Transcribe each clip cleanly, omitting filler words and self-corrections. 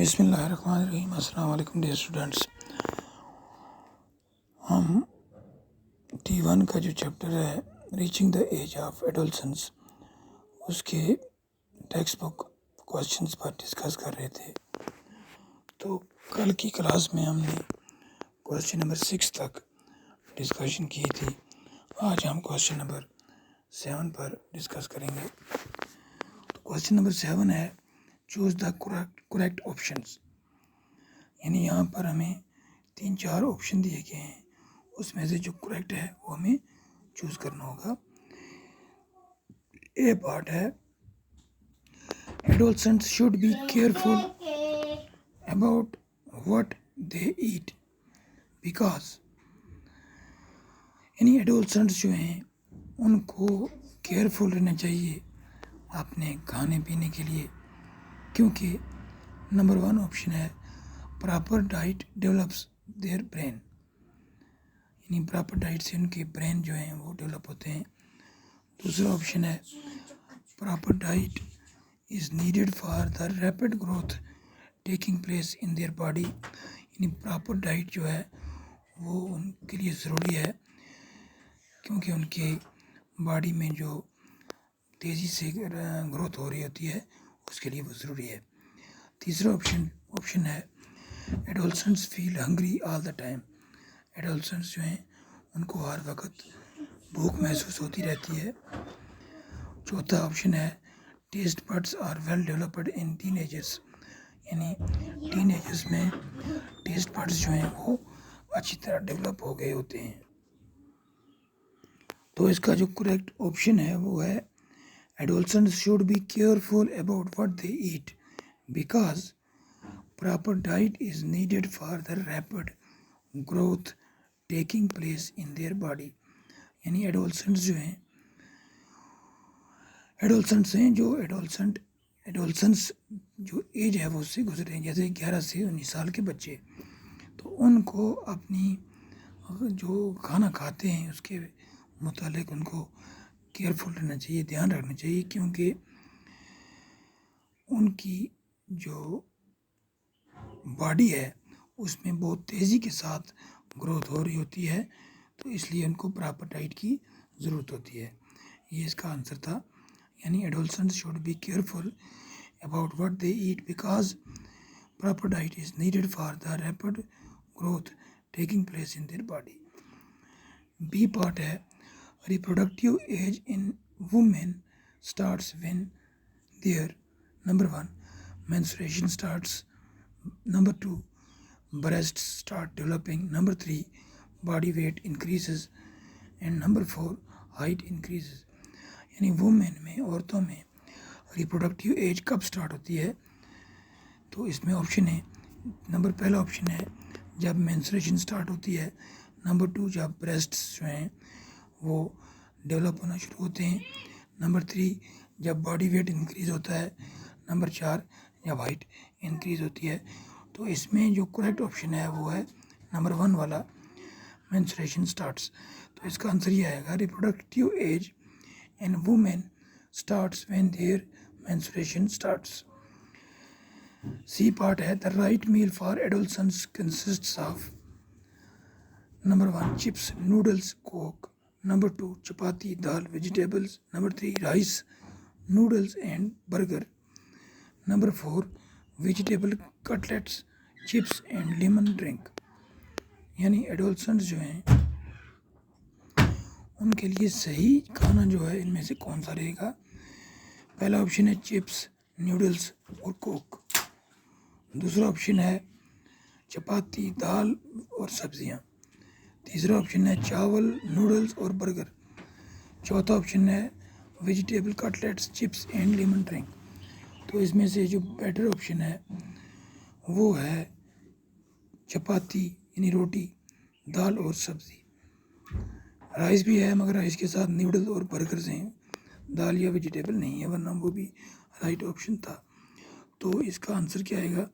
बिस्मिल्लाहिर्रहमानिर्रहीम। अस्सलाम वालेकुम डियर स्टूडेंट्स। हम T1 का जो चैप्टर है reaching the age of adolescence उसके टेक्स्ट बुक क्वेश्चंस पर डिस्कस कर रहे थे। तो कल की क्लास में हमने क्वेश्चन नंबर 6 तक डिस्कशन की थी। आज हम क्वेश्चन नंबर 7 पर डिस्कस करेंगे। तो क्वेश्चन नंबर 7 है चूज़ द करेक्ट ऑप्शंस। यानी यहाँ पर हमें 3-4 ऑप्शन दिए गए हैं, उसमें से जो करेक्ट है वो हमें चूज़ करना होगा। ए पार्ट है adolescents should be careful about what they eat because यानी एडोलसेंट्स जो हैं उनको केयरफुल रहना चाहिए अपने खाने पीने के लिए, क्योंकि नंबर 1 ऑप्शन है proper diet develops their brain. यानी प्रॉपर डाइट से उनके ब्रेन जो हैं वो डेवलप होते हैं। दूसरा ऑप्शन है proper diet is needed for the rapid growth taking place in their body. यानी प्रॉपर डाइट जो है वो उनके लिए ज़रूरी है, क्योंकि उनके बॉडी में जो तेज़ी से ग्रोथ हो रही होती है उसके लिए वो ज़रूरी है। तीसरा ऑप्शन है adolescents feel hungry all the time. Adolescents जो हैं उनको हर वक्त भूख महसूस होती रहती है। चौथा ऑप्शन है test buds are well developed in teenagers. यानी टीनेजर्स में टेस्ट बड्स जो हैं वो अच्छी तरह डेवलप हो गए होते हैं। तो इसका जो करेक्ट ऑप्शन है वो है adolescents should be careful about what they eat because proper diet is needed for the rapid growth taking place in their body. यानी एडोलसेंट्स जो एडोलसेंस जो एज है वो उससे गुजरे हैं, जैसे 11 से 19 साल के बच्चे, तो उनको अपनी जो खाना खाते हैं उसके मुतालिक उनको केयरफुल रहना चाहिए, ध्यान रखना चाहिए, क्योंकि उनकी जो बॉडी है उसमें बहुत तेज़ी के साथ ग्रोथ हो रही होती है, तो इसलिए उनको प्रॉपर डाइट की ज़रूरत होती है। ये इसका आंसर था। यानी adolescents should be careful about what they eat because proper diet is needed for the rapid growth taking place in their body. B part है reproductive age in women starts when their number 1 menstruation starts, number 2 breasts start developing, number 3 body weight increases and number 4 height increases। यानी women में, औरतों में reproductive age कब start होती है? तो इसमें ऑप्शन है पहला ऑप्शन है जब मेंस्ट्रुएशन स्टार्ट होती है, नंबर 2 जब ब्रेस्ट्स जो हैं वो डेवलप होना शुरू होते हैं, नंबर 3 जब बॉडी वेट इंक्रीज़ होता है, नंबर 4 जब हाइट इंक्रीज़ होती है। तो इसमें जो करेक्ट ऑप्शन है वो है नंबर 1 वाला मेंस्ट्रुएशन स्टार्ट्स। तो इसका आंसर ये आएगा reproductive age in women starts when their menstruation starts. C part है the right meal for adolescents consists of number 1 chips, noodles, coke, number 2 chapati, dal, vegetables, number 3 rice, noodles and burger, number 4 vegetable cutlets, chips and lemon drink. यानी adolescents जो हैं उनके लिए सही खाना जो है इनमें से कौन सा रहेगा? पहला ऑप्शन है चिप्स, नूडल्स और कोक। दूसरा ऑप्शन है चपाती, दाल और सब्जियां। तीसरा ऑप्शन है चावल, नूडल्स और बर्गर। चौथा ऑप्शन है vegetable cutlets, chips and lemon drink. तो इसमें से जो बेटर ऑप्शन है वो है चपाती यानी रोटी, दाल और सब्ज़ी। राइस भी है मगर राइस के साथ नूडल और बर्गर्स हैं, दाल या वेजिटेबल नहीं है, वरना वो भी राइट ऑप्शन था। तो इसका आंसर क्या आएगा?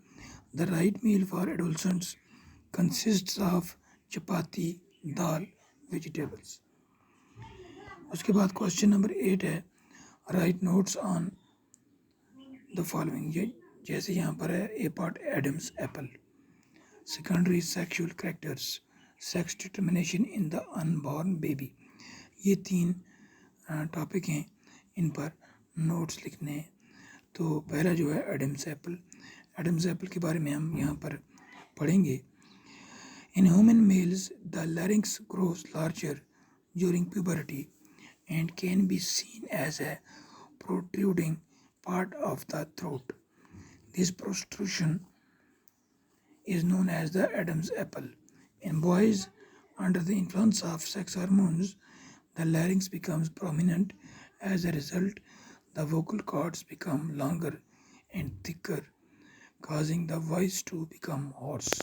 The right meal for adolescents consists of chapati, dal, vegetables. उसके बाद क्वेश्चन नंबर 8 है write notes on the following. ये जैसे यहाँ पर है A part Adam's apple. Secondary sexual characters, sex determination in the unborn baby. ये 3 टॉपिक हैं, इन पर नोट्स लिखने हैं। तो पहला जो है एडम्स एप्पल। एडम्स एप्पल के बारे में हम यहाँ पर पढ़ेंगे। In human males, the larynx grows larger during puberty and can be seen as a protruding part of the throat. This protrusion is known as the Adam's apple. In boys, under the influence of sex hormones, the larynx becomes prominent. As a result, the vocal cords become longer and thicker, causing the voice to become hoarse.